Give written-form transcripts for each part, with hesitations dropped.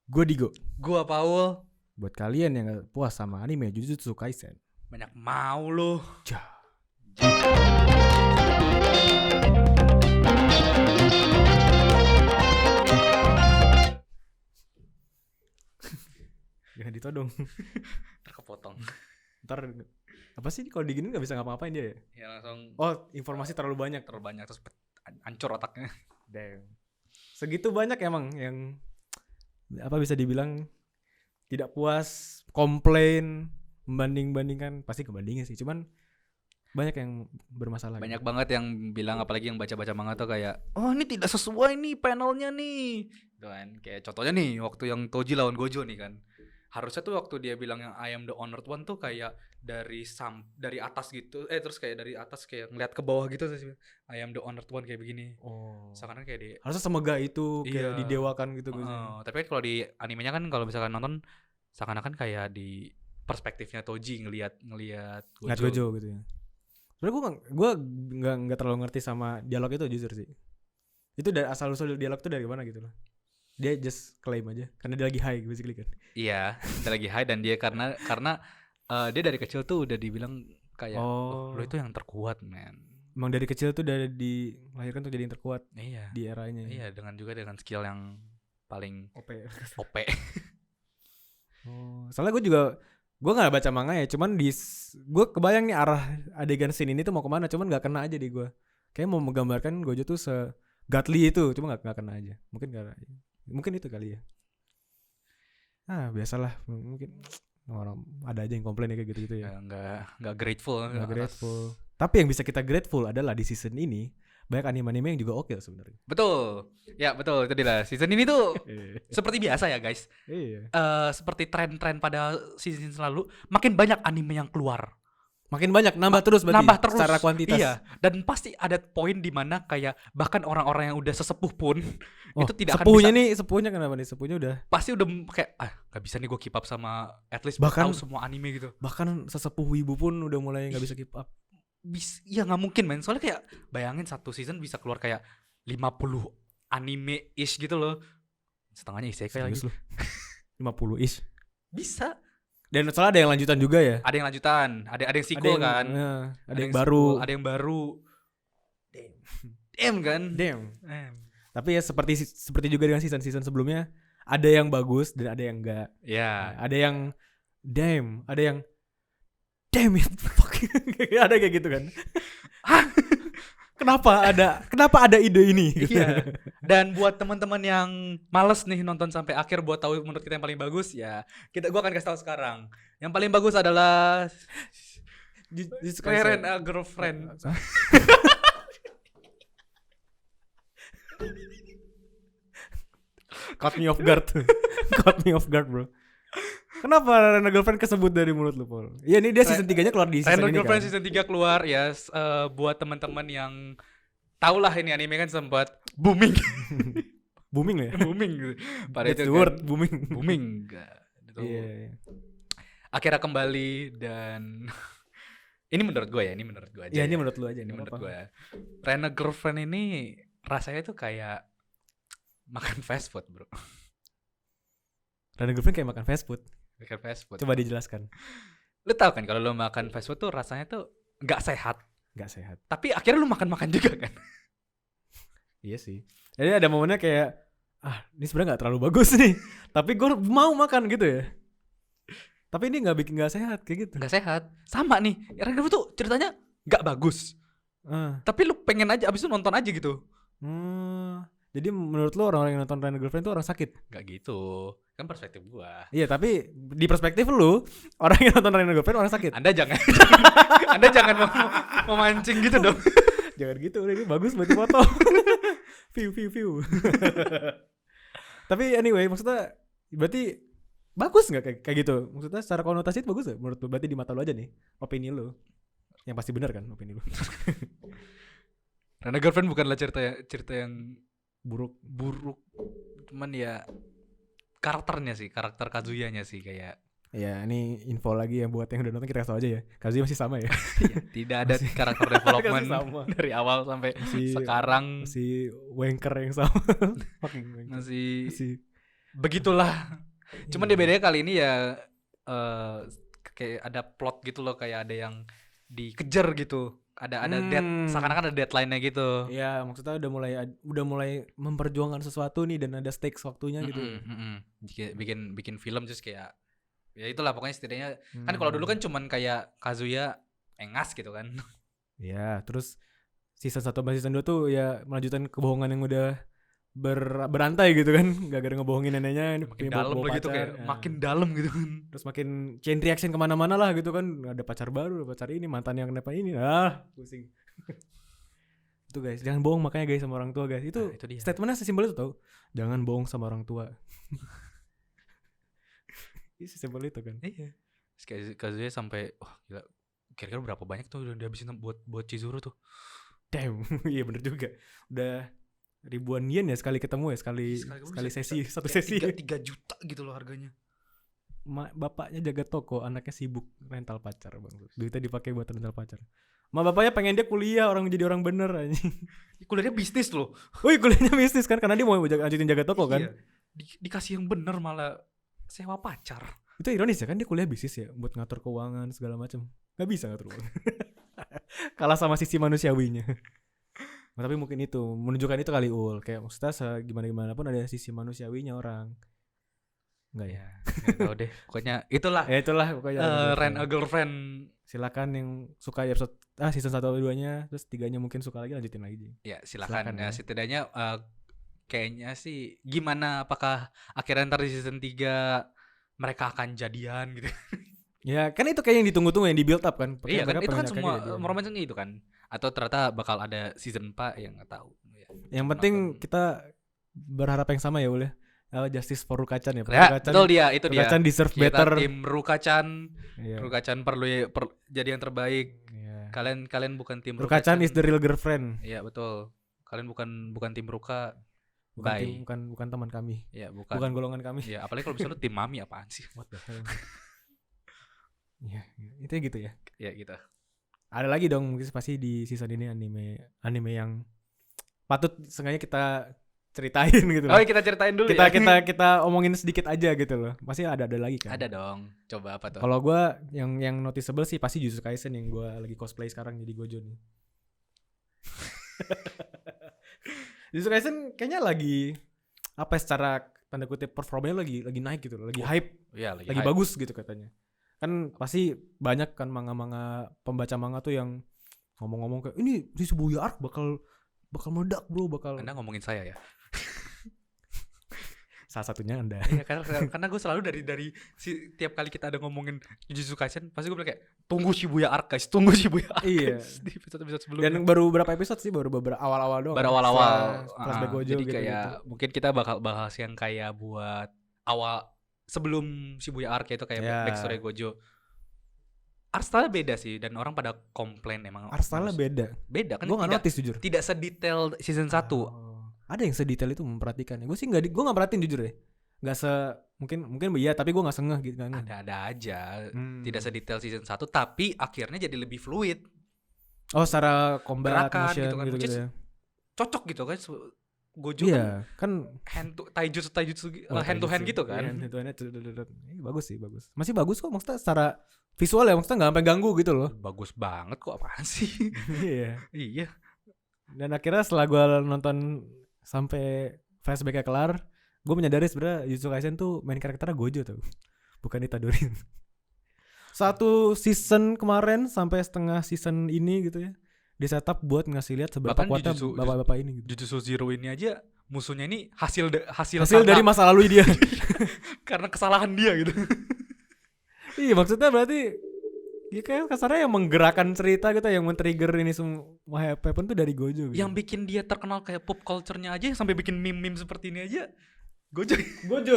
Gue Digo. Gua Paul. Buat kalian yang gak puas sama anime Jujutsu Kaisen, Banyak mau lu. jangan ditodong. Terkepotong. Ntar apa sih kalau diginin gak bisa ngapa-ngapain dia ya? Ya langsung Oh, informasi terlalu banyak. terus hancur otaknya. Damn. Segitu banyak emang yang apa bisa dibilang tidak puas, komplain, membanding-bandingkan. Pasti kebandingin sih, cuman banyak yang bermasalah. Banyak banget yang bilang, apalagi yang baca-baca manga tuh kayak, oh ini tidak sesuai nih panelnya nih. Tuh kan, kayak contohnya nih waktu yang Toji lawan Gojo nih kan. Harusnya tuh waktu dia bilang yang I am the honored one tuh kayak dari atas gitu, terus kayak dari atas kayak ngeliat ke bawah gitu sih. I am the honored one kayak begini. Oh. Seakan kayak di Harusnya semegah itu kayak Iya. didewakan gitu. Tapi kan kalau di animenya kan kalau misalkan nonton seakan-akan kayak di perspektifnya Toji ngelihat Ngeliat Gojo gitu ya. Sebenernya gue nggak terlalu ngerti sama dialog itu jujur sih. Itu dari asal usul dialog itu dari mana gitu loh. Dia just claim aja karena dia lagi high basically kan. Iya, dia lagi high dan dia karena dia dari kecil tuh udah dibilang kayak lo itu yang terkuat, man. Emang dari kecil tuh udah dilahirkan tuh jadi yang terkuat. Iya. Di eranya. Iya, dengan skill yang paling OP. Soalnya gue nggak baca manga ya, cuman gue kebayang nih arah adegan scene ini tuh mau kemana, cuman nggak kena aja di gue. Kayak mau menggambarkan Gojo tuh se-godly itu, cuma nggak kena aja. Mungkin itu kali ya. Biasalah, mungkin orang ada aja yang komplain kayak gitu ya. Nggak grateful. Nggak grateful. Tapi yang bisa kita grateful adalah di season ini banyak anime-anime yang juga oke sebenarnya. Betul. Ya betul, itu dia. Season ini tuh seperti biasa ya guys. Iya. Seperti tren-tren pada season lalu, makin banyak anime yang keluar. Makin banyak, nambah terus secara kuantitas. Iya, dan pasti ada poin di mana kayak bahkan orang-orang yang udah sesepuh pun itu tidak sepuhnya akan bisa. Sepuhnya kenapa nih? Sepuhnya udah pasti udah kayak gak bisa nih gue keep up sama at least tahu semua anime gitu. Bahkan sesepuh wibu pun udah mulai gak bisa keep up. Ya gak mungkin men. Soalnya kayak bayangin satu season bisa keluar kayak 50 anime-ish gitu loh. Setengahnya isekai lagi. 50-ish. Bisa. Dan soalnya ada yang lanjutan juga ya. Ada yang lanjutan, ada yang sequel kan. Ada yang baru. Ada yang baru. Damn kan. Damn. Tapi ya seperti juga dengan season sebelumnya, ada yang bagus dan ada yang enggak. Ya. Ada yang damn, ada yang damn it. Ada kayak gitu kan. Kenapa ada ide ini? Iya. Dan buat teman-teman yang males nih nonton sampai akhir buat tahu menurut kita yang paling bagus ya, gua akan kasih tahu sekarang. Yang paling bagus adalah Friend a Girlfriend. Caught me off guard, bro. Kenapa Rena Girlfriend kesebut dari mulut lu, Paul? Iya, ini dia season 3-nya keluar di season Rena ini Girlfriend kan. season 3 keluar ya. Buat teman-teman yang tahu lah ini anime kan sempat booming. Booming ya? Booming gitu. That's the word, booming. Booming enggak. Iya. Akhirnya kembali dan ini menurut gue aja. Iya, ini menurut lu aja. Ini menurut gue. Rena Girlfriend ini rasanya tuh kayak makan fast food, bro. Rena Girlfriend kayak makan fast food. Makan fast food. Coba dijelaskan. Lu tahu kan kalau lu makan fast food tuh rasanya tuh nggak sehat. Nggak sehat. Tapi akhirnya lu makan juga kan. Iya sih. Jadi ada momennya kayak ini sebenarnya nggak terlalu bagus nih. Tapi gue mau makan gitu ya. Tapi ini nggak sehat kayak gitu. Nggak sehat. Sama nih. Rena Girlfriend tuh ceritanya nggak bagus. Tapi lu pengen aja abis itu nonton aja gitu. Jadi menurut lo orang-orang yang nonton Rena Girlfriend tuh orang sakit? Gak gitu. Kan perspektif gua. Iya, tapi di perspektif lu, orang yang nonton Rena Girlfriend orang sakit. Anda jangan memancing gitu dong. Jangan gitu, udah ini bagus berarti foto. View. Tapi anyway, maksudnya berarti bagus gak kayak gitu? Maksudnya secara konotasi itu bagus gak? Menurut lu, berarti di mata lu aja nih, opini lu. Yang pasti benar kan opini lu. Rena Girlfriend bukanlah cerita yang buruk, cuman ya karakter Kazuyanya sih kayak. Ya ini info lagi yang buat yang udah nonton kita kasih tau aja ya. Kazuya masih sama ya. Tidak ada karakter development dari awal sampai sekarang. Masih wanker yang sama. masih Begitulah. Cuman dia bedanya kali ini ya kayak ada plot gitu loh, kayak ada yang dikejar gitu. Ada seakan-akan ada deadline-nya gitu. Iya, maksudnya udah mulai memperjuangkan sesuatu nih dan ada stakes waktunya gitu. Bikin film terus kayak ya itulah pokoknya setidaknya kan kalau dulu kan cuman kayak Kazuya engas gitu kan. Ya, terus season 1 sama season 2 tuh ya melanjutkan kebohongan yang udah berantai gitu kan. Gara-gara ngebohongin neneknya Makin dalam lagi tuh kayak makin dalam gitu kan. Terus makin chain reaction kemana-mana lah gitu kan. Ada pacar baru, ada pacar ini, mantan yang kenapa ini. Pusing. Itu guys, jangan bohong makanya guys sama orang tua guys. Itu dia. Statementnya sesimpel itu tau. Jangan bohong sama orang tua. Itu sesimpel itu kan. Iya. Kayak Kazuya sampai gila. Kira-kira berapa banyak tuh udah dihabisin buat Chizuru tuh. Damn. Iya bener juga. Udah ribuan yen ya sekali ketemu ya, sekali sesi, satu sesi 3 juta gitu loh harganya. Bapaknya jaga toko, anaknya sibuk rental pacar bang. Duitnya dipakai buat rental pacar. Bapaknya pengen dia kuliah, jadi orang bener anjing. Kuliahnya bisnis loh. Wih, kuliahnya bisnis kan karena dia mau lanjutin jaga toko kan. Dikasih yang bener malah sewa pacar. Itu ironis ya kan, dia kuliah bisnis ya buat ngatur keuangan segala macam. Gak bisa ngatur keuangan. Kalah sama sisi manusiawinya. Nah, tapi mungkin itu menunjukkan itu kali kayak maksudnya gimana pun ada sisi manusiawinya orang. Enggak ya? Enggak tahu deh. Pokoknya itulah. Itulah pokoknya. Rent a Girlfriend. Silakan yang suka episode season 1 atau 2-nya, terus 3-nya mungkin suka lagi lanjutin lagi. Ya, silakan ya. Setidaknya kayaknya sih gimana, apakah akhirnya ntar di season 3 mereka akan jadian gitu. Ya, kan itu kayak yang ditunggu-tunggu, yang di build up kan. Iya kan, itu kan semua romansnya itu kan. Atau ternyata bakal ada season 4 yang gak tahu. Yang penting kita berharap yang sama ya Ul ya. Justice for Ruka-chan ya. Betul dia, itu dia. Ruka-chan deserve kita better. Tim Ruka-chan. Iya. Ruka-chan perlu jadi yang terbaik. Iya. Kalian bukan tim Ruka-chan is the real girlfriend. Iya, betul. Kalian bukan tim Ruka. Bukan teman kami. Iya, bukan golongan kami. Iya, apalagi kalau misalnya tim mami apaan sih? What the hell. Iya, itu gitu ya. Ya gitu. Ada lagi dong mungkin pasti di season ini anime yang patut sengaja kita ceritain gitu. Oh, kita ceritain dulu kita omongin sedikit aja gitu loh. Pasti ada lagi kan. Ada dong. Coba apa tuh? Kalau gue yang noticeable sih pasti Jujutsu Kaisen yang gue lagi cosplay sekarang jadi Gojo nih. Jujutsu Kaisen kayaknya lagi secara tanda kutip performanya lagi naik gitu loh, lagi hype. Iya, lagi bagus gitu katanya. Kan pasti banyak kan manga pembaca manga tuh yang ngomong-ngomong kayak ini di Shibuya Arc bakal meledak bro, Anda ngomongin saya ya. Salah satunya Anda. Iya, karena gue selalu dari tiap kali kita ada ngomongin Jujutsu Kaisen pasti gue bilang kayak tunggu Shibuya Arc guys, tunggu Shibuya Arc. Iya. Di episode sebelumnya. Dan baru berapa episode sih? Baru beberapa awal-awal doang. Baru awal-awal. Flashback Gojo jadi gitu. Kayak mungkin kita bakal bahas yang kayak buat awal sebelum Shibuya Arc itu kayak backstory Gojo. Art style beda sih dan orang pada komplain emang. Art style beda kan. Gue nggak notice jujur. Tidak sedetail season 1. Ada yang sedetail itu memperhatikan. Gue sih gue nggak perhatiin jujur ya. Nggak mungkin iya tapi gue nggak sengeh gitu kan. Ada aja. Tidak sedetail season 1 tapi akhirnya jadi lebih fluid. Oh secara combat motion gitu kan. Gitu ya. Cocok gitu kan. Gojo kan taijutsu hand to hand gitu kan. Hand to hand bagus sih, bagus. Masih bagus kok maksudnya secara visual ya, maksudnya enggak sampai ganggu gitu loh. Bagus banget kok, apaan sih? Iya. Dan akhirnya setelah gue nonton sampai flashback-nya kelar, gue menyadari sebenarnya Jujutsu Kaisen tuh main karakternya Gojo tuh. Bukan Itadori. Satu season kemarin sampai setengah season ini gitu ya. Di setup buat ngasih lihat seberapa kuatnya bapak-bapak ini gitu. Jujutsu Zero ini aja musuhnya ini hasil dari masa lalu dia. Karena kesalahan dia gitu. Iya, maksudnya berarti ya kayak kasarnya yang menggerakkan cerita gitu, yang men-trigger ini semua happen tuh dari Gojo gitu. Yang bikin dia terkenal kayak pop culture-nya aja sampai bikin meme-meme seperti ini aja Gojo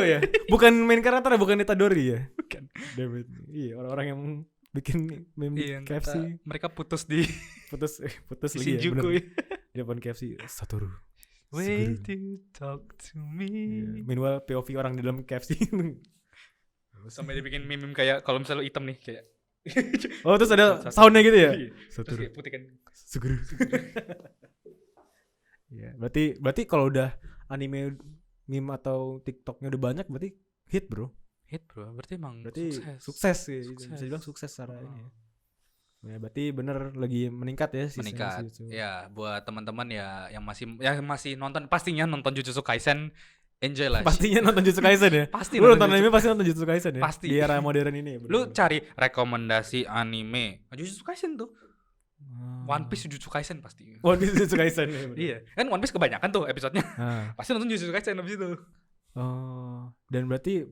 ya. Bukan main karakter, bukan Itadori ya. Bukan. David. Iya, orang-orang yang bikin meme KFC. Mereka putus lagi Shinjuku ya. Di depan KFC Satoru. Way to talk to me. Yeah. Meanwhile POV orang di dalam KFC. Sampai dibikin meme kayak kalau misalnya hitam nih kayak. Oh terus ada soundnya gitu ya. Satoru. Terus putih kan. Suguru. Ya, berarti kalau udah anime meme atau TikToknya udah banyak berarti hit bro. Hit bro, berarti emang Berarti sukses. sukses sih. Sukses. Bisa dibilang sukses secara Oh. ini ya. Ya berarti bener lagi meningkat ya season Meningkat. Jujutsu. Ya, buat teman-teman ya yang masih nonton, pastinya nonton Jujutsu Kaisen, enjoy lah. Pastinya nonton Jujutsu Kaisen ya. Pasti Lu nonton nonton Jujutsu- anime pasti nonton Jujutsu Kaisen ya. Pasti. Di era modern ini ya. Lu cari rekomendasi anime Jujutsu Kaisen tuh. Oh. One Piece Jujutsu Kaisen pasti. One Piece Jujutsu Kaisen ya. bener. Iya, kan One Piece kebanyakan tuh episodenya. Ah. Pasti nonton Jujutsu Kaisen abis itu. Oh, dan berarti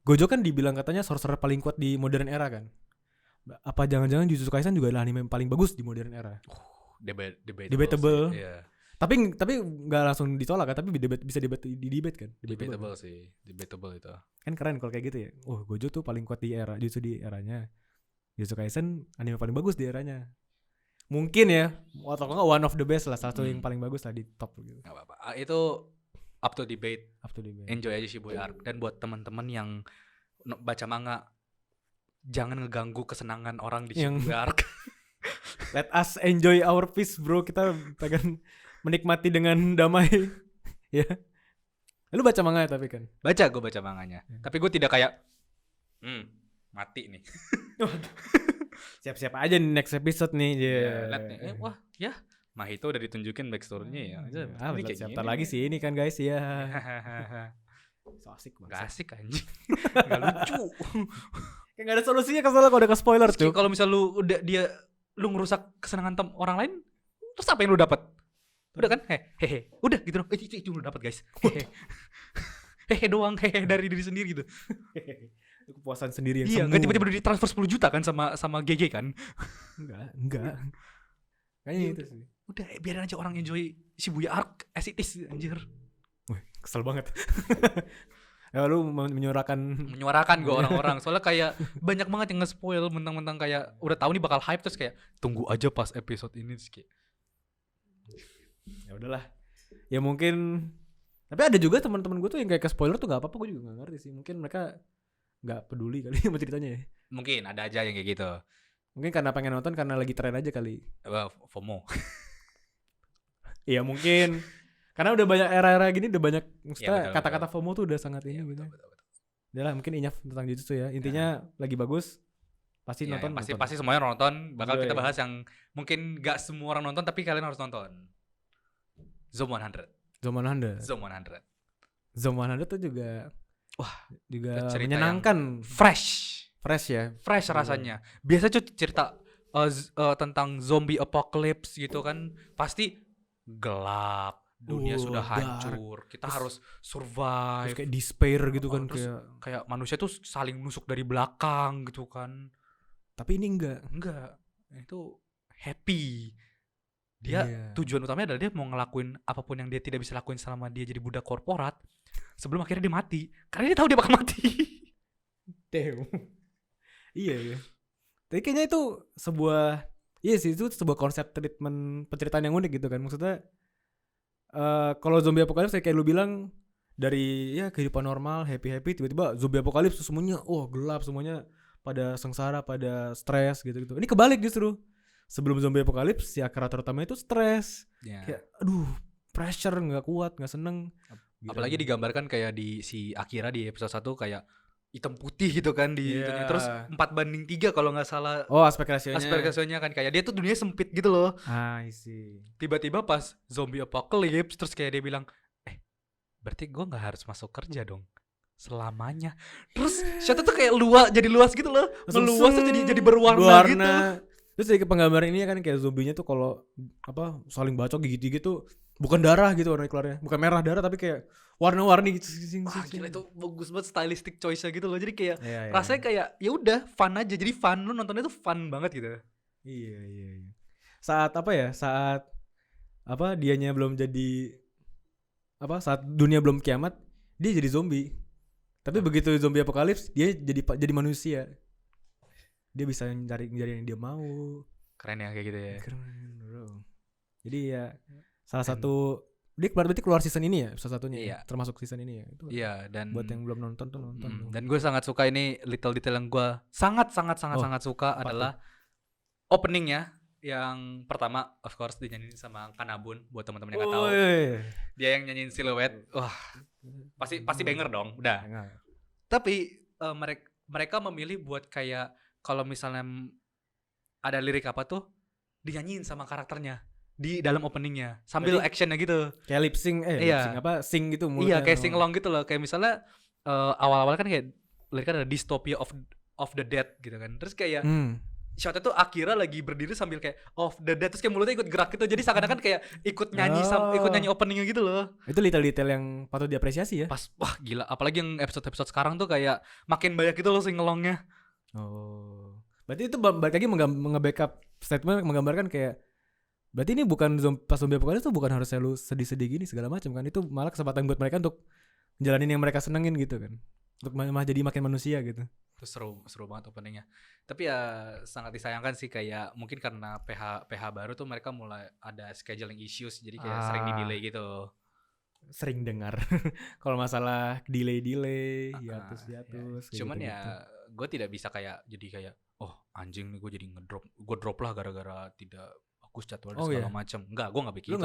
Gojo kan dibilang katanya sorcerer paling kuat di modern era kan? Apa jangan-jangan Jujutsu Kaisen juga adalah anime yang paling bagus di modern era? Debatable. Sih. Iya. Tapi nggak langsung ditolak kan? Tapi bisa di debate kan? Debatable kan? sih. Debatable itu. Kan keren kalau kayak gitu ya. Oh, Gojo tuh paling kuat di era Jujutsu di eranya. Jujutsu Kaisen anime paling bagus di eranya. Mungkin ya, atau nggak one of the best lah, salah satu yang paling bagus lah di top gitu. Gak apa-apa. Itu up to debate. Up to debate. Enjoy aja Shibuya Arc. Dan buat teman-teman yang baca manga, jangan ngeganggu kesenangan orang di Yang- Shibuya Arc. Let us enjoy our peace bro. Kita akan menikmati dengan damai. Ya. Lu baca manga ya tapi kan? Gue baca manganya. Tapi gue tidak kayak mati nih. Siap-siap aja nih next episode nih. Ya, liat nih. Wah, ya. Mahito udah ditunjukin backstory-nya ya. Ini kayak Siapa gini. lagi sih ini kan guys ya. So asik Gak banget. asik anjing. Gak lucu. Kayak gak ada solusinya kalau udah ke spoiler Terus tuh. kalau misal lu ngerusak kesenangan orang lain, terus apa yang lu dapat? Udah kan? Hehehe. Udah gitu dong. Itu lu dapat, guys. Hehe doang, hehe dari diri sendiri gitu. Itu kepuasan sendiri yang Iya, semu. enggak tiba-tiba udah ditransfer 10 juta kan sama GG kan? Enggak. Kayaknya itu sih. Udah biarin aja orang enjoy Shibuya Arc as it is anjir. Wih, kesel banget. Ya lu menyuarakan Menyuarakan gue orang-orang soalnya kayak banyak banget yang nge-spoil mentang-mentang kayak udah tahu nih bakal hype terus kayak tunggu aja pas episode ini terus kayak ya udahlah. Ya mungkin tapi ada juga teman-teman gue tuh yang kayak ke spoiler tuh enggak apa-apa, gue juga enggak ngerti sih. Mungkin mereka enggak peduli kali sama ceritanya ya. mungkin ada aja yang kayak gitu. Mungkin karena pengen nonton karena lagi tren aja kali. FOMO. Iya mungkin. Karena udah banyak era-era gini udah banyak maksudnya betul, kata-kata FOMO tuh udah sangat ini gitu. Betul. Udah lah mungkin enough tentang Jujutsu ya. Intinya lagi bagus. Pasti Ya, nonton. pasti semuanya nonton. Bakal Iya, kita iya. bahas yang mungkin gak semua orang nonton tapi kalian harus nonton. Zone 100. Zone 100. Zone 100. Zone 100 tuh juga juga cerita menyenangkan. Fresh ya. Fresh rasanya. Biasa cuy cerita tentang zombie apocalypse gitu kan pasti gelap, dunia sudah dark. hancur, kita Terus- harus Terus survive. kayak despair gitu kan terus kayak. kayak manusia tuh saling nusuk dari belakang gitu kan. Tapi ini enggak. Enggak, itu happy. Dia Iya. tujuan utamanya adalah dia mau ngelakuin apapun yang dia tidak bisa lakuin selama dia jadi budak korporat sebelum akhirnya dia mati. Karena dia tahu dia bakal mati. Damn. Iya. Tapi kayaknya itu sebuah itu sebuah konsep treatment penceritaan yang unik gitu kan. Maksudnya kalau zombie apocalypse kayak lu bilang dari ya kehidupan normal happy tiba-tiba zombie apocalypse semuanya gelap, semuanya pada sengsara, pada stres gitu-gitu. Ini kebalik justru. Sebelum zombie apocalypse si karakter utama itu stres. Ya. Kayak aduh, pressure, nggak kuat, nggak seneng. Apalagi digambarkan kayak di si Akira di episode 1 kayak hitam putih gitu kan di Iya. itunya. Terus 4:3 kalau nggak salah Oh, aspek rasionya. aspek rasionya kan kayak dia tuh dunia sempit gitu loh. I see. Tiba-tiba pas zombie apocalypse terus kayak dia bilang, berarti gue nggak harus masuk kerja dong selamanya. Terus shotnya tuh kayak jadi luas gitu loh. Langsung Meluas tuh jadi berwarna gitu. Terus dari penggambaran ini kan kayak zombinya tuh kalau saling bacok gigit-gigit tuh bukan darah gitu warna keluarnya, bukan merah darah tapi kayak warna-warni gitu. Wah gila itu bagus banget stylistic choice-nya gitu loh. Jadi kayak Iya. rasanya kayak ya udah fun aja. Jadi fun, lu nontonnya tuh fun banget gitu. Iya. Saat dianya belum jadi saat dunia belum kiamat dia jadi zombie. Tapi begitu zombie apokalips dia jadi manusia. Dia bisa nyari yang dia mau. Keren ya kayak gitu ya. Keren, bro. Jadi ya salah satu dia berarti keluar season ini ya, salah satunya. Iya. Termasuk season ini ya. Itu Iya dan buat yang belum nonton tuh nonton. dan gue sangat suka ini little detail yang gue sangat suka adalah openingnya yang pertama of course dinyanyiin sama Kanabun buat teman-teman yang nggak tahu. Woi. Dia yang nyanyiin Silhouette. Wah, pasti banger dong. Udah. Enggak. Tapi mereka memilih buat kayak kalau misalnya ada lirik apa tuh dinyanyiin sama karakternya di dalam openingnya sambil Berarti actionnya gitu. Kayak lip sync Iya. lip sync apa sing gitu Iya, mulutnya. kayak sing along gitu loh. Kayak misalnya awal-awal kan kayak liriknya ada dystopia of the dead gitu kan. Terus kayak shotnya tuh Akira lagi berdiri sambil kayak of the dead, terus kayak mulutnya ikut gerak gitu. Jadi seakan-akan kayak ikut nyanyi ikut nyanyi openingnya gitu loh. Itu detail-detail yang patut diapresiasi ya. Pas wah gila, apalagi yang episode-episode sekarang tuh kayak makin banyak gitu loh singelongnya. Oh. Berarti itu balik lagi nge-backup statement menggambarkan kayak berarti ini bukan pas zombie apocalypse tuh bukan harusnya lu sedih-sedih gini segala macam kan. Itu malah kesempatan buat mereka untuk jalanin yang mereka senengin gitu kan. Untuk malah jadi makin manusia gitu. Itu seru banget openingnya. Tapi ya sangat disayangkan sih kayak mungkin karena PH baru tuh mereka mulai ada scheduling issues jadi kayak sering di delay gitu. Sering dengar kalau masalah delay hiatus Ya. kayak Cuman gitu. ya gue tidak bisa kayak jadi kayak oh anjing nih gue jadi gue drop lah gara-gara tidak bagus jadwal dan segala macam. Enggak, gue nggak begitu.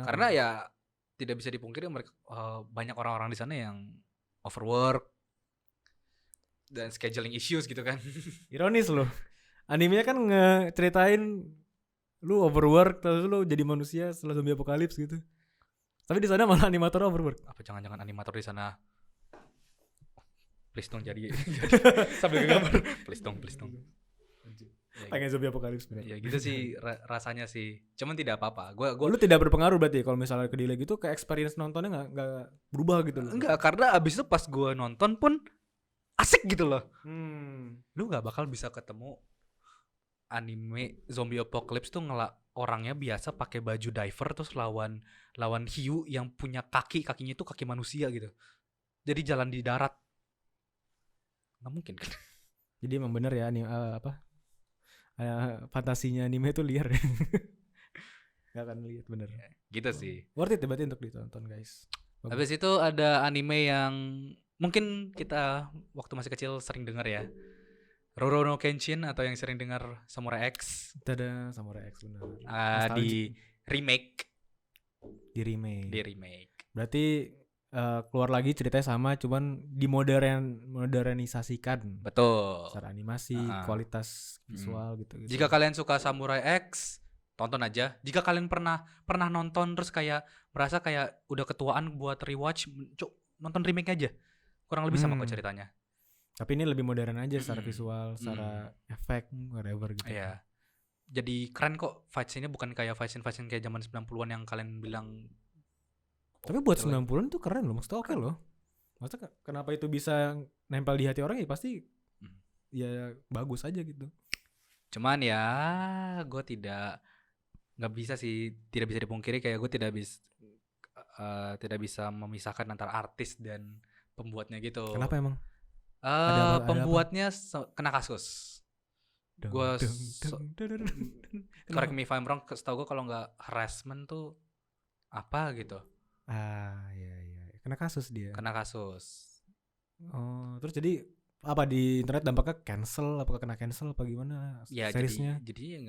Karena ya tidak bisa dipungkiri mereka banyak orang-orang di sana yang overwork dan scheduling issues gitu kan. Ironis loh. Animenya kan ngeceritain lu overwork terus lu jadi manusia setelah zombie apocalypse gitu. Tapi di sana malah animator overwork. Apa jangan-jangan animator di sana please dong jadi sambil gambar please dong. Ya, Pengen zombie apocalypse bener. ya gitu sih rasanya sih. Cuman tidak apa-apa. Gua Lu tidak berpengaruh berarti kalau misalnya ke delay gitu ke experience nontonnya enggak berubah gitu loh. enggak, karena abis itu pas gua nonton pun asik gitu loh. Lu gak bakal bisa ketemu anime zombie apocalypse tuh orangnya biasa pakai baju diver terus lawan hiu yang punya kakinya itu kaki manusia gitu. Jadi jalan di darat. Nggak mungkin kan? Jadi emang bener ya fantasinya anime itu liar. Gak akan lihat bener. Gitu sih. Worth it berarti untuk ditonton guys. Habis itu ada anime yang mungkin kita waktu masih kecil sering dengar ya. Rurouni Kenshin atau yang sering dengar Samurai X. Tada, Samurai X bener. Di remake. Di remake. Berarti keluar lagi ceritanya sama cuman modernisasikan. Betul. Secara animasi, kualitas visual gitu. Jika kalian suka Samurai X, tonton aja. Jika kalian pernah nonton terus kayak merasa kayak udah ketuaan buat rewatch, nonton remake aja. Kurang lebih sama kok ceritanya. Tapi ini lebih modern aja secara visual, secara efek, whatever gitu. Iya. Jadi keren kok fight scene-nya, bukan kayak fight scene kayak zaman 90-an yang kalian bilang. Tapi buat 90-an itu keren loh, maksudnya oke loh. Maksudnya kenapa itu bisa nempel di hati orang ya pasti ya bagus aja gitu. Cuman ya gue tidak bisa dipungkiri kayak gue tidak bisa memisahkan antara artis dan pembuatnya gitu. Kenapa emang? Pembuatnya kena kasus. Gue correct me if I'm wrong, setahu gue kalau nggak harassment tuh apa gitu. Iya. Kena kasus dia. Kena kasus. Oh, terus jadi apa di internet dampaknya cancel? Apakah kena cancel apa gimana? Ya seriesnya? Jadi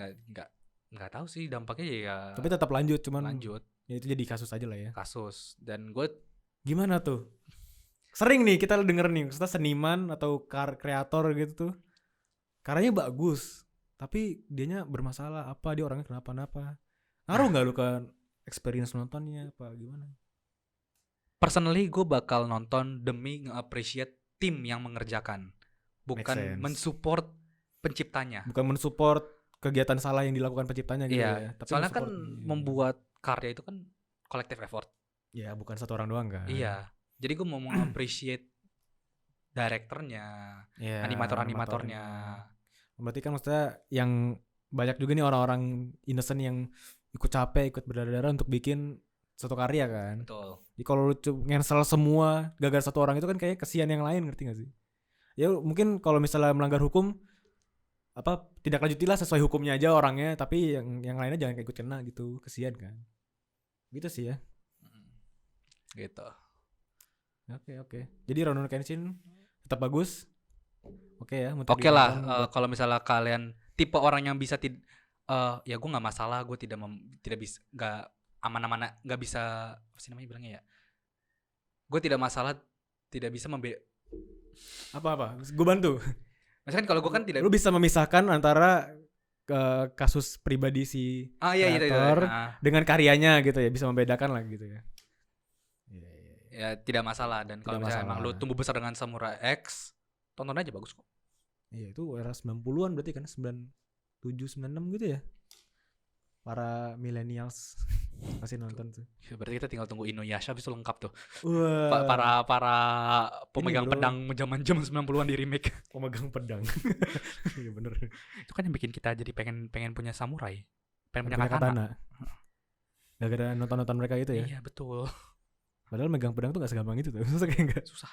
nggak tahu sih dampaknya ya. Tapi tetap lanjut, cuman lanjut. Ya itu jadi kasus aja lah ya. Kasus. Dan gue gimana tuh? Sering nih kita denger nih, maksudnya seniman atau kreator gitu tuh karyanya bagus, tapi dianya bermasalah apa, dia orangnya kenapa-napa. Ngaruh nggak lu ke experience nontonnya apa gimana? Personally gue bakal nonton demi nge-appreciate tim yang mengerjakan, bukan mensupport penciptanya. Bukan mensupport kegiatan salah yang dilakukan penciptanya gitu ya. Tapi soalnya kan membuat karya itu kan collective effort. Ya bukan satu orang doang kan. Iya. Jadi gue mau appreciate direkturnya, animatornya. Berarti kan maksudnya yang banyak juga nih orang-orang innocent yang ikut capek, ikut berdarah-darah untuk bikin satu karya kan. Betul. Jadi kalau lu cancel semua gara-gara satu orang itu kan kayak kesian yang lain, ngerti gak sih? Ya mungkin kalau misalnya melanggar hukum tidak lanjutilah sesuai hukumnya aja orangnya, tapi yang lainnya jangan ikut kena gitu, kesian kan. Gitu sih ya. Gitu. Oke. Jadi Rurouni Kenshin tetap bagus. Oke ya. Oke lah, kalau misalnya kalian tipe orang yang bisa Ya gue nggak masalah, gue tidak bisa, nggak aman-aman, nggak bisa apa sih namanya bilangnya ya, gue tidak masalah, tidak bisa Apa gue bantu. misalkan kalau gue kan tidak. Lu bisa memisahkan antara kasus pribadi si Iya itu. kreator dengan karyanya gitu ya, bisa membedakan lah gitu ya. Iya. Ya tidak masalah, dan kalau Tidak misalnya emang lu masalah. tumbuh besar dengan Samurai X, tonton aja, bagus kok. Iya, itu era 90-an berarti kan, 97 96 gitu ya. Para millennials pasti nonton tuh. Ya, berarti kita tinggal tunggu Inuyasha habis itu lengkap tuh. Wah, Para pemegang bro. pedang zaman 90-an di remake. pemegang pedang. Iya bener. Itu kan yang bikin kita jadi pengen punya samurai, pengen punya Punya katana. katana. Gara-gara nonton-nonton mereka itu ya. Iya betul. Padahal megang pedang tuh gak segampang itu tuh. Susah kayak enggak. Susah.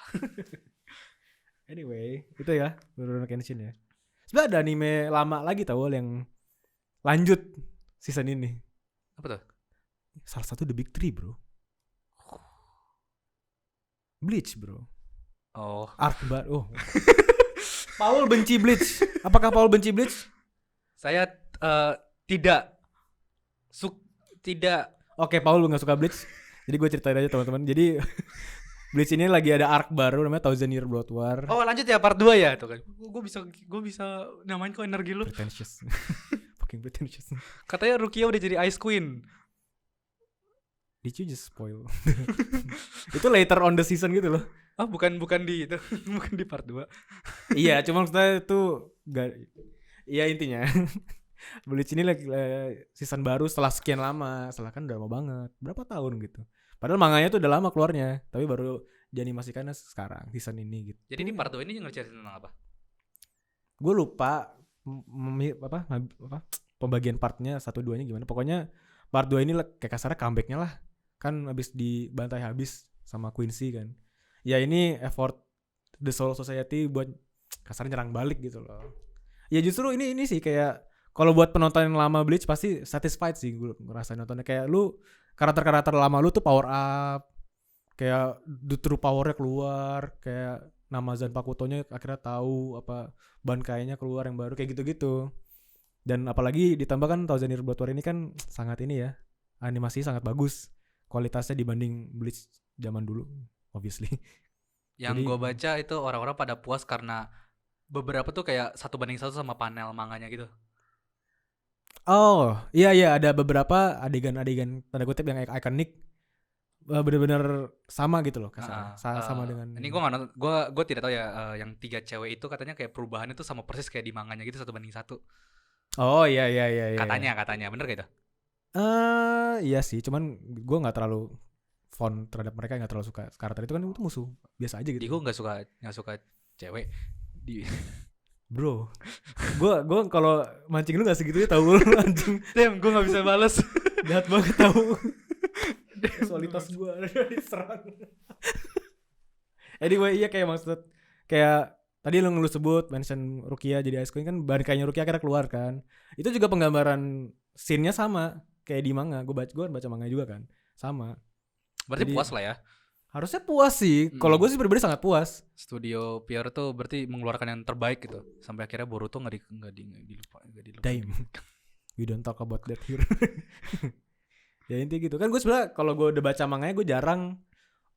Anyway, itu ya Rurouni Kenshin ya. Sebenarnya ada anime lama lagi tau yang lanjut season ini. Apa tuh? Salah satu The Big Three, bro. Bleach, bro. Oh, Arc baru. Oh. Paul benci Bleach. Apakah Paul benci Bleach? saya tidak tidak. Oke, Paul gak suka Bleach. Jadi gue ceritain aja teman-teman. Jadi Bleach ini lagi ada arc baru namanya Thousand Year Blood War. Oh lanjut ya part 2 ya tuh kan. Gue bisa namain kok energi lu. Pretentious. Fucking pretentious. Katanya Rukia udah jadi Ice Queen. Did you just spoil? Itu later on the season gitu loh. Ah bukan di itu. Bukan di part 2. Iya, cuma maksudnya itu gak. Iya intinya Bleach ini lagi season baru setelah sekian lama. Setelah kan udah lama banget. Berapa tahun gitu. Padahal manganya tuh udah lama keluarnya. Tapi baru dianimasikannya sekarang season ini gitu. Jadi di part 2 ini ngeceritain tentang apa? Gue lupa apa pembagian partnya 1-2 nya gimana. Pokoknya part 2 ini kayak kasarnya comebacknya lah. Kan habis dibantai habis sama Quincy kan. Ya ini effort The Soul Society buat kasarnya nyerang balik gitu loh. Ya justru ini sih kayak kalau buat penonton yang lama Bleach pasti satisfied sih gue ngerasain nontonnya. Kayak lu karakter-karakter lama lu tuh power up, kayak the true powernya keluar, kayak nama Zanpakutonya akhirnya tahu apa Bankainya keluar yang baru kayak gitu-gitu. Dan apalagi ditambahkan Thousand Year Blood War ini kan sangat ini ya, animasi sangat bagus kualitasnya dibanding Bleach zaman dulu obviously. Yang Jadi- gue baca itu orang-orang pada puas karena beberapa tuh kayak 1:1 sama panel manganya gitu. Oh iya ada beberapa adegan-adegan tanda kutip yang ikonik bener-bener sama gitu loh kasarnya. Sama dengan Ini gue nggak nonton, gue tidak tahu ya. Yang 3 cewek itu katanya kayak perubahannya tuh sama persis kayak di manganya gitu 1:1. Oh iya. Katanya bener gak itu? Iya sih, cuman gue nggak terlalu fond terhadap mereka, nggak terlalu suka karakter itu kan, itu musuh biasa aja Jadi gitu. gue nggak suka cewek di. Bro, gue kalau mancing lu nggak segitunya tahu lu anjing. Damn, gue nggak bisa balas. Jahat banget tahu. Seksualitas gue diserang. Anyway, iya kayak maksud kayak tadi lu sebut mention Rukia jadi Ice Queen kan, Bankainya Rukia akhirnya keluar kan. Itu juga penggambaran scene-nya sama kayak di manga. Gue baca manga juga kan. Sama. Berarti Jadi- puas lah ya. Harusnya puas sih. Kalau gue sih pribadi sangat puas. Studio Pierre tuh berarti mengeluarkan yang terbaik gitu. Sampai akhirnya Boruto nggak dilupa. Damn. We don't talk about that here. Ya intinya gitu kan, gue sebenarnya kalau gue udah baca manganya gue jarang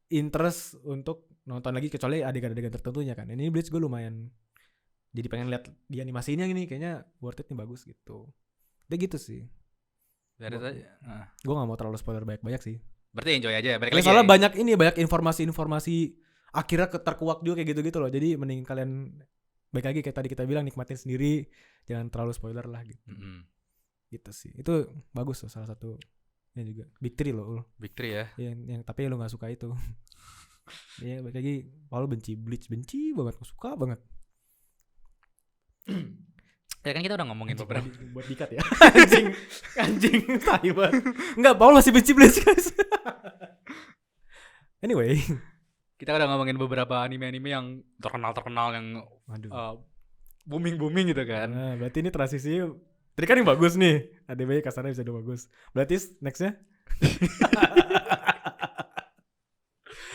interest untuk nonton lagi kecuali adegan-adegan tertentunya kan. Ini Bleach gue lumayan jadi pengen lihat di animasinya ini, kayaknya worth it nih, bagus gitu. Udah gitu sih. Dari tadi. Gue gak mau terlalu spoiler banyak-banyak sih. Berarti enjoy aja ya. Balik Karena lagi soalnya ya. banyak informasi-informasi akhirnya terkuak juga kayak gitu-gitu loh. Jadi mending kalian baik lagi kayak tadi kita bilang, nikmatin sendiri, jangan terlalu spoiler lah gitu. Gitu sih. Itu bagus loh, salah satu ya juga Big Three loh. Big Three ya. Yang tapi lu nggak suka itu. Ya balik lagi, Paul benci Bleach, benci banget, gak suka banget. Ya kan kita udah ngomongin Anjing, beberapa. buat dikat ya. anjing tai banget. Enggak, Paul masih benci Bleach guys. Anyway, Kita udah ngomongin beberapa anime-anime yang terkenal yang waduh. booming gitu kan. Nah, berarti ini transisi. Tadi kan yang bagus nih. ADB kasarnya bisa udah bagus. Berarti nextnya?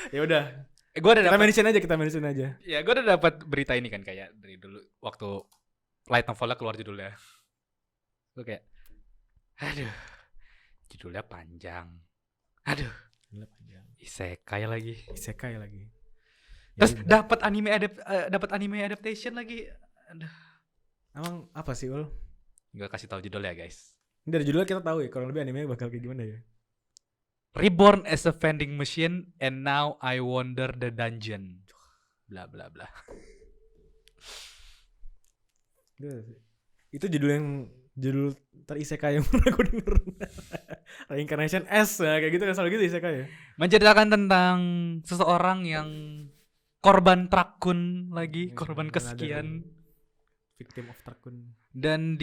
Ya udah. Gue udah Kita dapat. mention aja. Ya gue udah dapat berita ini kan kayak dari dulu waktu light novelnya keluar judulnya. Gue kayak Aduh, judulnya panjang. Aduh, Gila panjang. isekai lagi. Isekai lagi. Terus Ya, dapat anime adaptation lagi. Aduh. emang apa sih Ul? Gak kasih tahu judul ya guys. Ini dari judulnya kita tahu ya kurang lebih anime bakal kayak gimana ya. Reborn as a vending machine and now I wander the dungeon. Bla bla bla. Itu judul terisekai yang pernah gue denger. Reincarnation S ya, kayak gitu kan selalu gitu isekai ya. Menceritakan tentang seseorang yang korban trakun lagi, Ya, korban kesekian, victim of Tarkun. dan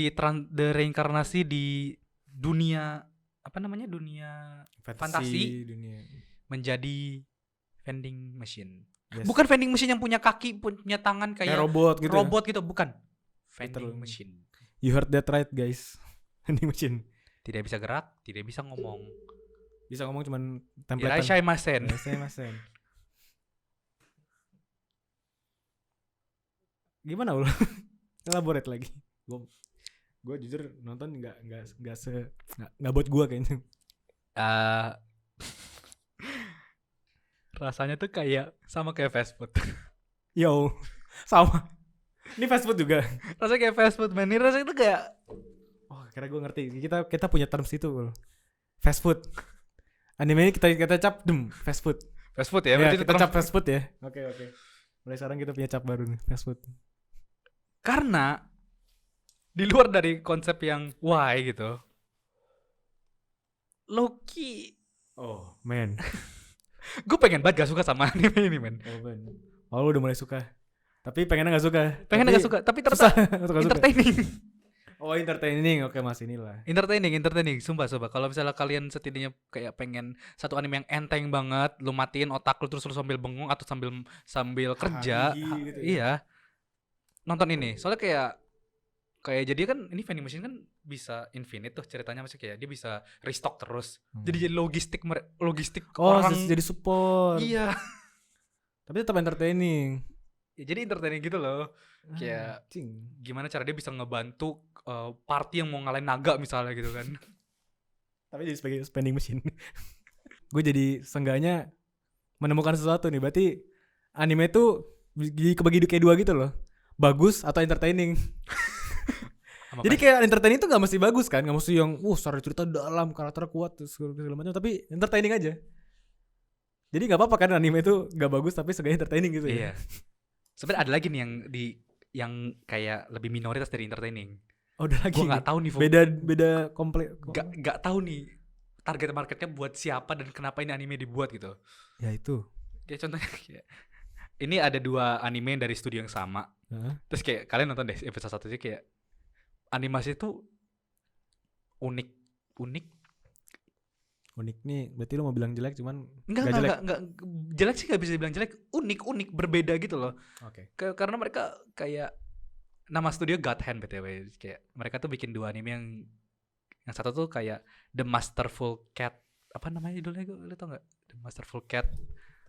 reinkarnasi di dunia apa namanya, dunia fantasi dunia. menjadi vending machine. Yes. Bukan vending machine yang punya kaki, punya tangan kayak kayak robot gitu. robot gitu, bukan. Vending Betul. machine. You heard that right guys. Vending machine. Tidak bisa gerak, tidak bisa ngomong. Bisa ngomong cuman templatean. Irashaimashsen. Irashaimashsen. Gimana Ul? Elaborate lagi. Gue jujur nonton nggak buat gue kayaknya. Rasanya tuh kayak sama kayak fast food. Yo, sama. Ini fast food juga. Rasanya kayak fast food, man. Ini rasanya tuh kayak Oh, karena gue ngerti. Kita punya terms itu, Ul. Fast food. Anime ini kita cap fast food. fast food ya. Ya, Berarti kita cap fast food ya. Oke. Mulai sekarang kita punya cap baru nih, fast food. Karena di luar dari konsep yang why gitu, Loki, Oh, man. gue pengen banget gak suka sama anime ini, men. Oh, man. Oh, lu udah mulai suka. Tapi pengennya gak suka. Pengen gak suka, tapi Susah ternyata untuk gak suka. entertaining. Oh, entertaining. Oke, Mas, inilah. entertaining. Sumpah. Kalau misalnya kalian setidaknya kayak pengen satu anime yang enteng banget, lu matiin otak lu terus lu sambil bengong atau sambil kerja, gitu ya. iya, nonton ini. Soalnya kayak jadi kan ini vending machine kan bisa infinite tuh ceritanya, masih kayak dia bisa restock terus. Jadi logistik Oh, orang. jadi support. Iya. Tapi tetap entertaining. Ya, jadi entertaining gitu loh. Kayak gimana cara dia bisa ngebantu party yang mau ngalahin naga misalnya gitu kan. Tapi jadi sebagai spending machine. Gue jadi seenggaknya menemukan sesuatu nih. Berarti anime tuh kebagi kayak dua gitu loh. Bagus atau entertaining. Jadi kayak entertaining tuh gak mesti bagus kan. Gak mesti yang secara cerita dalam, karakter kuat segala macam. Tapi entertaining aja. Jadi gak apa-apa kan anime itu gak bagus tapi seenggaknya entertaining gitu ya. Iya. Sebenarnya ada lagi nih yang kayak lebih minoritas dari entertaining. Oh, udah lagi. Gue nggak tahu nih. Beda komplek. Nggak tahu nih target marketnya buat siapa dan kenapa ini anime dibuat gitu. Ya itu. Kayak contohnya kayak ini ada 2 anime dari studio yang sama. Terus kayak kalian nonton deh episode 1 aja, kayak animasi itu unik. Unik nih. Berarti lu mau bilang jelek cuman Enggak jelek sih, nggak bisa dibilang jelek. Unik berbeda gitu loh. Oke. Karena mereka kayak nama studio God Hand BTW, kayak mereka tuh bikin 2 anime yang satu tuh kayak The Masterful Cat. Apa namanya judulnya, lu tau gak? The Masterful Cat.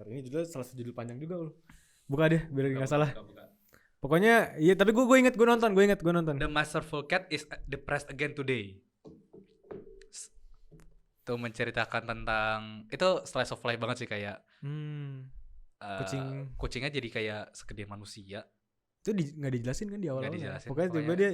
Ini judulnya salah satu judul panjang juga lu. Buka deh biar enggak salah. Pokoknya iya, tapi gue inget gue nonton. The Masterful Cat is depressed again today. Itu menceritakan tentang, itu slice of life banget sih, kayak kucingnya jadi kayak segede manusia. Itu nggak dijelasin kan di awal. Pokoknya tiba dia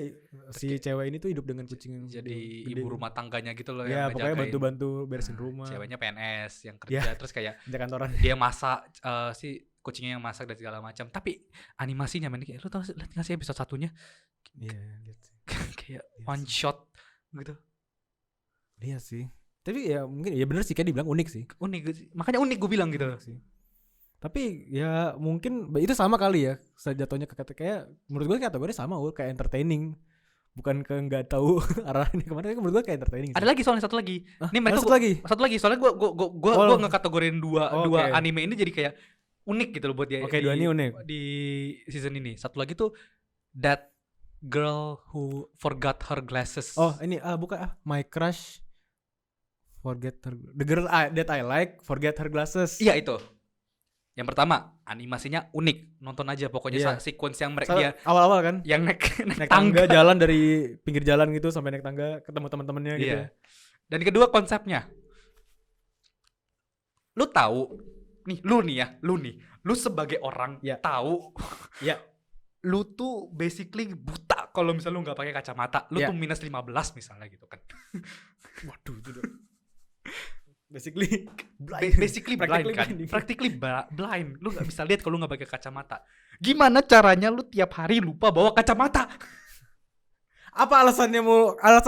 si cewek ini tuh hidup dengan kucing yang jadi ibu rumah tangganya gitu loh. Ya, yang pokoknya ngejagain. bantu beresin rumah. Ceweknya PNS yang kerja, terus kayak kantoran. dia masak, si kucingnya yang masak dan segala macam. Tapi animasinya, men, kayak lu tau lihat nggak sih episode 1-nya? Iya, lihat sih. Kayak one shot gitu. Iya sih. Tapi ya mungkin ya bener sih, kayak dibilang unik sih. Unik, makanya unik gue bilang gitu. Unik sih. Tapi ya mungkin itu sama kali ya sejatuhnya kayak menurut gue kategorinya sama, kayak entertaining, bukan ke nggak tahu arahnya kemana. Menurut gue kayak entertaining sih. Ada lagi soalnya satu lagi. Ini mereka satu lagi soalnya gue ngekategorin dua anime ini jadi kayak unik gitu loh buat dia. Oke, 2 ini unik di season ini. Satu lagi tuh That Girl Who Forgot Her Glasses. Oh, ini bukan My Crush Forget Her, The Girl That I Like Forget Her Glasses. Iya, itu. Yang pertama, animasinya unik. Nonton aja pokoknya Iya. sequence yang dia Awal-awal kan yang naik naik tangga jalan dari pinggir jalan gitu sampai naik tangga ketemu teman-temannya gitu. Iya. Dan kedua konsepnya. Lu tahu lu sebagai orang Iya. tahu Iya. lu tuh basically buta kalau misalnya lu nggak pakai kacamata. Lu Iya. tuh minus 15 misalnya gitu kan. Waduh itu dong. Basically Basically blind Practically kan. blind. Practically blind. Lu nggak bisa lihat kalau lu nggak pakai kacamata. Gimana caranya lu tiap hari lupa bawa kacamata? Apa alasan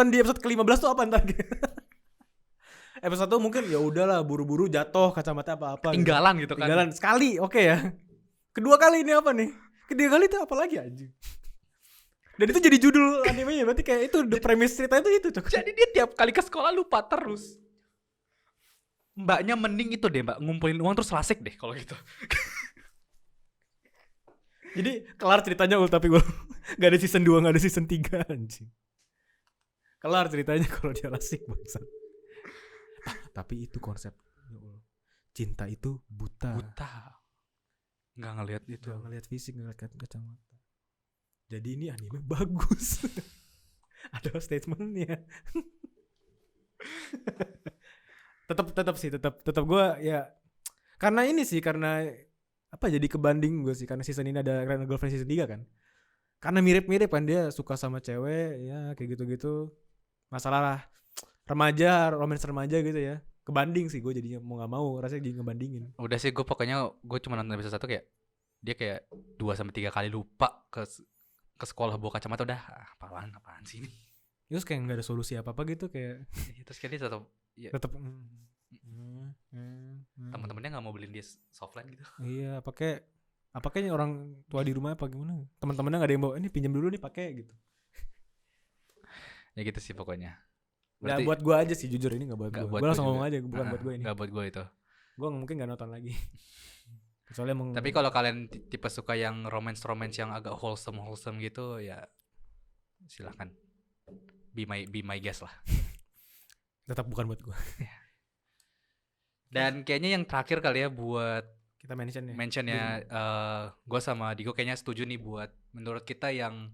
di episode ke-15 tuh apa ntar? Episode 1 mungkin ya udahlah buru-buru jatuh kacamata apa-apa. Ketinggalan gitu kan. Ketinggalan sekali, oke ya. Kedua kali ini apa nih? Ketiga kali itu apa lagi anjing? Dan itu jadi judul animenya, berarti kayak itu the premise cerita itu Cok. Jadi dia tiap kali ke sekolah lupa terus. Mbaknya mending itu deh mbak, ngumpulin uang terus lasik deh kalau gitu. Jadi kelar ceritanya tapi gue gak ada season 2, gak ada season 3 anjing. Kelar ceritanya kalau dia lasik bangsat. Tapi itu konsep cinta itu buta. Nggak ngelihat itu. Gak ngelihat fisik, ngelihat kacamata. Jadi ini anime bagus. Ada statementnya. tetap gue ya karena ini sih, karena apa jadi kebanding gue sih, karena season ini ada Rena Girlfriend season 3 kan, karena mirip-mirip kan, dia suka sama cewek ya kayak gitu-gitu, masalah remaja, romance remaja gitu ya, kebanding sih gue jadinya, mau nggak mau rasanya jadi ngebandingin. Udah sih gue pokoknya gue cuma nonton episode 1 kayak dia kayak 2-3 kali lupa ke sekolah bawa kacamata, udah apaan sih ini. Terus kayak nggak ada solusi apa gitu, kayak Terus kayak dia tetap teman-temannya nggak mau beliin dia softline gitu. Iya, pakai orang tua di rumah apa gimana? Teman-temannya nggak ada yang bawa, ini pinjam dulu nih pakai gitu. Ya gitu sih pokoknya. Nggak buat gue aja sih jujur, ini nggak buat gue. Gue langsung ngomong aja, bukan buat gue ini. Nggak buat gue itu. Gue mungkin nggak nonton lagi. Soalnya Tapi kalau kalian tipe suka yang romance yang agak wholesome gitu ya silakan. Be my guest lah. tetap bukan buat gue. Dan kayaknya yang terakhir kali ya buat Kita mention ya, gue sama Digo kayaknya setuju nih buat menurut kita yang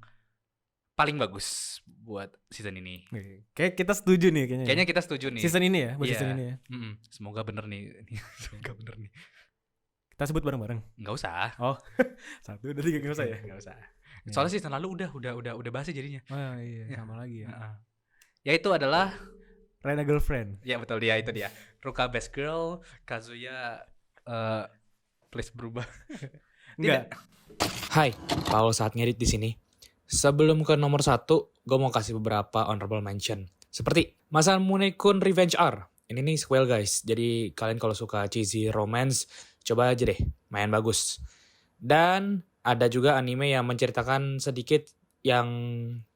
paling bagus buat season ini. Kayak kita setuju nih kayaknya. Kayaknya kita setuju nih. Season ini ya, buat Iya. season ini ya. Semoga bener nih. Semoga bener nih. Kita sebut bareng-bareng. Nggak usah. Oh, 1, 2, 3 nggak usah ya? Nggak usah. Soalnya season lalu udah bahas jadinya. Oh iya, sama lagi ya. Yaitu adalah Rena Girlfriend. ya betul, dia itu dia. Ruka Best Girl, Kazuya please berubah. Enggak. Hai, Paul saat ngedit di sini. Sebelum ke nomor 1, gue mau kasih beberapa honorable mention. Seperti Masamune Kun Revenge R. Ini nih sequel guys. Jadi kalian kalau suka cheesy romance, coba aja deh, main bagus. Dan ada juga anime yang menceritakan sedikit yang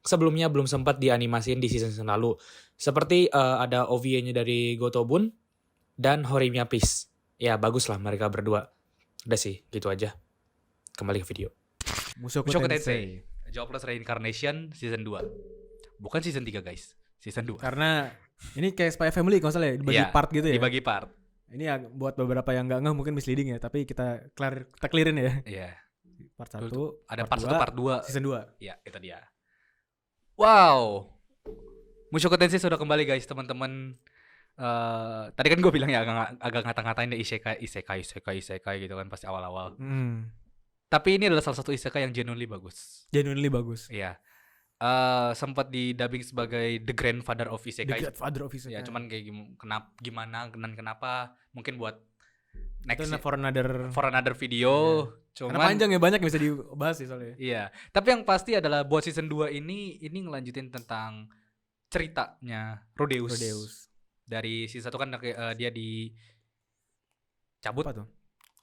sebelumnya belum sempat dianimasiin di season lalu. Seperti ada OVA-nya dari Gotobun dan Horimiya Peace. Ya bagus lah mereka berdua. Udah sih, gitu aja. Kembali ke video. Mushoku Tensei. Jobless Reincarnation season 2. Bukan season 3 guys. Season 2. Karena ini kayak Spy Family kalau salah ya, dibagi part gitu ya. Dibagi part. Ini buat beberapa yang nggak ngeh mungkin misleading ya, tapi kita clearin ya. Iya. Part 1, ada part 1, part 2. Season 2. Iya, itu dia. Wow. Mushoku Tensei sudah kembali guys, teman-teman. Tadi kan gue bilang ya agak ngata-ngatain deh isekai gitu kan pasti awal-awal. Tapi ini adalah salah satu isekai yang genuinely bagus. Genuinely bagus. Iya. Sempat di-dubbing sebagai The Grandfather of Isekai. The Godfather of Isekai. Ya, cuman kayak gimana dan kenapa mungkin buat next itu for another video. Cuman karena panjang ya, banyak yang bisa dibahas sih soalnya. Iya. Tapi yang pasti adalah buat season 2 ini ngelanjutin tentang ceritanya Rodeus. Dari season 1 kan dia dicabut. Apa tuh?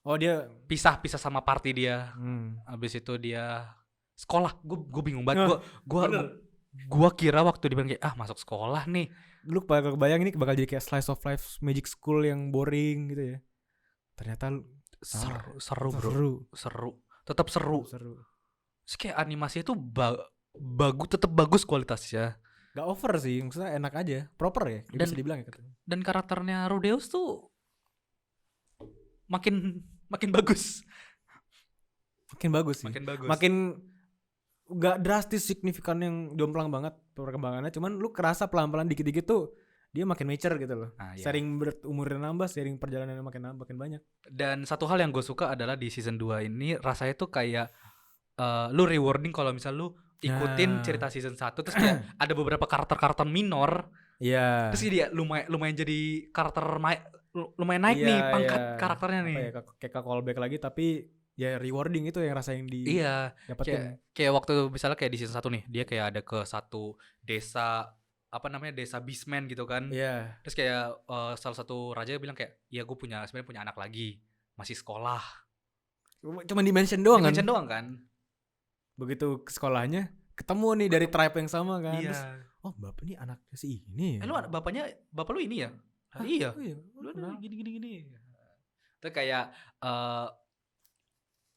Oh, dia pisah sama party dia. Habis itu dia sekolah. Gue bingung banget. Gue kira waktu dia bilang kayak masuk sekolah nih. Lu kebayang ini bakal jadi kayak slice of life magic school yang boring gitu ya. Ternyata seru bro. Tetap seru. Terus kayak animasinya tuh tetap bagus kualitasnya. Gak over sih, maksudnya enak aja, proper ya, bisa dibilang ya. Dan karakternya Rodeus tuh makin makin bagus. Makin bagus sih. Makin bagus. Makin gak drastis signifikan yang jomplang banget perkembangannya, cuman lu kerasa pelan-pelan dikit-dikit tuh dia makin mature gitu loh. Nah, iya. Sering berumurnya nambah, sering perjalanannya makin banyak. Dan satu hal yang gue suka adalah di season 2 ini rasanya tuh kayak lu rewarding kalau misal lu ikutin Nah. cerita season 1 terus kayak ada beberapa karakter-karakter minor Iya. terus dia lumayan jadi karakter lumayan naik Iya, nih pangkat iya. karakternya Apa nih. ya, kayak callback lagi tapi ya rewarding itu yang rasain di Iya, dapetin. kayak waktu misalnya kayak di season 1 nih, dia kayak ada ke satu desa apa namanya desa Beastman gitu kan. Iya. Terus kayak salah satu raja bilang kayak, "Ya gue sebenarnya punya anak lagi, masih sekolah." Cuma di-mention doang kan. Dimention doang kan? Begitu ke sekolahnya ketemu nih dari tribe yang sama kan. Iya. Terus, oh bapak nih anaknya si ini ya. Lu bapak lu ini ya? Ah, iya. Oh, iya. Lu Kenal. gini. Itu kayak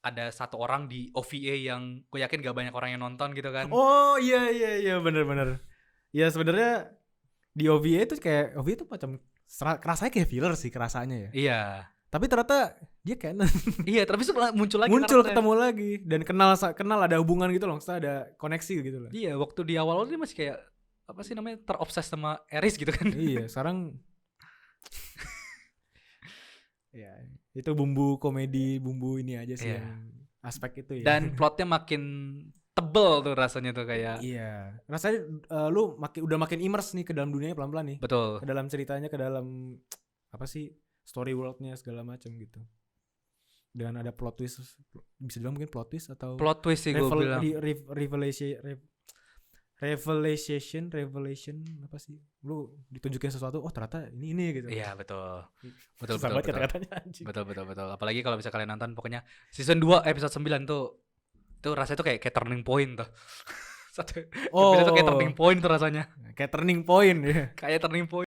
ada satu orang di OVA yang gue yakin gak banyak orang yang nonton gitu kan. Oh iya bener. Ya sebenarnya di OVA itu kayak OVA itu macam kerasanya kayak filler sih kerasanya ya. Iya. Tapi ternyata dia canon. Iya, tapi muncul lagi Muncul karakternya. ketemu lagi dan kenal ada hubungan gitu loh, maksudnya ada koneksi gitu loh. Iya, waktu di awal dia masih kayak apa sih namanya terobses sama Eris gitu kan. Iya, sekarang ya itu bumbu komedi, bumbu ini aja sih Iya. yang aspek itu ya. Dan plotnya makin tebel tuh rasanya tuh kayak. Iya, rasanya lu udah makin immerse nih ke dalam dunianya pelan-pelan nih. Betul. Ke dalam ceritanya, ke dalam apa sih story worldnya segala macam gitu. Dan ada plot twist, bisa dibilang mungkin plot twist atau Plot twist sih gue bilang. revelation apa sih? Lu ditunjukin sesuatu, oh ternyata ini gitu. Iya, betul. Betul. Susah banget kata-katanya anjing. Betul. Apalagi kalau bisa kalian nonton pokoknya season 2 episode 9 tuh rasanya tuh kayak turning point tuh. Satu episode tuh kayak turning point tuh rasanya. Kayak turning point ya. Kayak turning point.